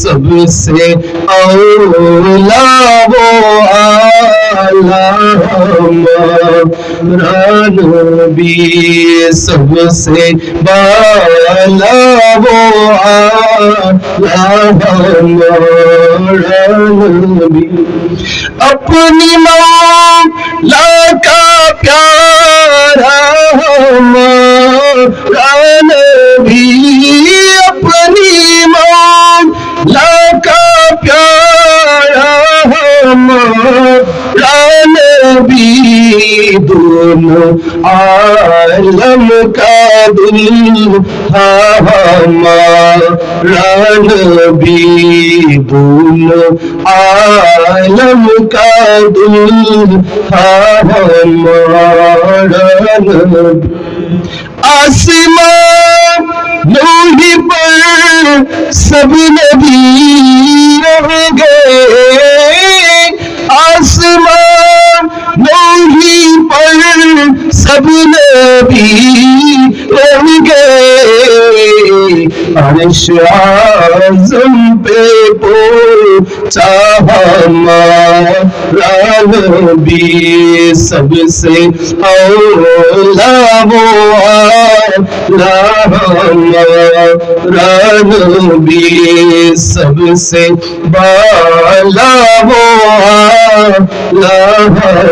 सबसे औला वो आला हमारा नबी, सबसे बाला वो आला हमारा नबी। अपनी मौला का प्यारा हमारा नबी, अपनी मौला का प्यारा हमारा नबी, दोनों आलम का दुल्हा हमारा नबी, दोनों आलम का दुल्हा हमारा नबी। आसमान नूही पर सब नबी रह गए, आसमान नूही पर सब नबी रह गए, अर्श आज़म पे पहुंचा हमारा नबी, सबसे औला वो आला हमारा नबी, सबसे बाला वो आला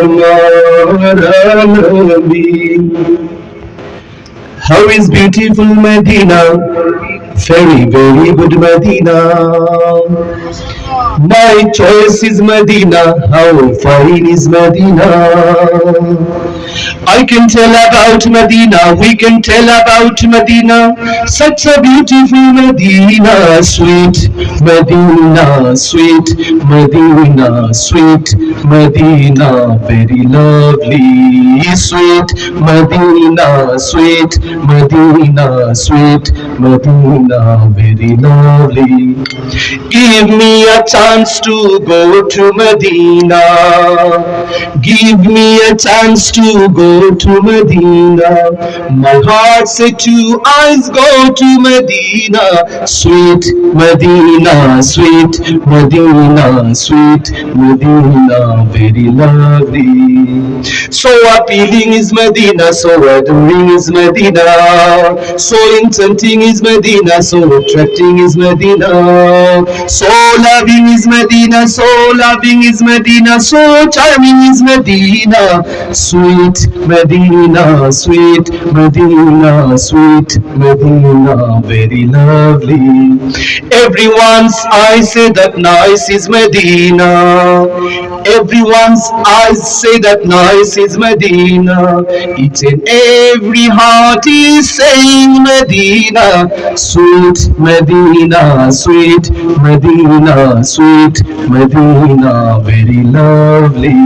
हमारा नबी। How is beautiful Medina, very very good Medina. My choice is Medina, how fine is Medina. I can tell about Medina, we can tell about Medina, such a beautiful Medina, sweet Medina, sweet Medina, sweet Medina, very lovely, sweet Medina, sweet Medina, sweet Medina, very lovely. Give me a chance to go to Medina, give me a chance to go to Medina, my heart said to eyes go to Medina, sweet Medina, sweet Medina, sweet Medina, very lovely. So appealing is Medina, so adoring is Medina, so enchanting is Medina, so attracting is Medina, so loving is Medina, so loving is Medina, so charming is Medina, sweet Medina, sweet Medina, sweet Medina, very lovely. Everyone's eyes say that nice is Medina, everyone's eyes say that nice is Medina, each and every heart is saying Medina, sweet Medina, sweet Medina, sweet Medina, very lovely.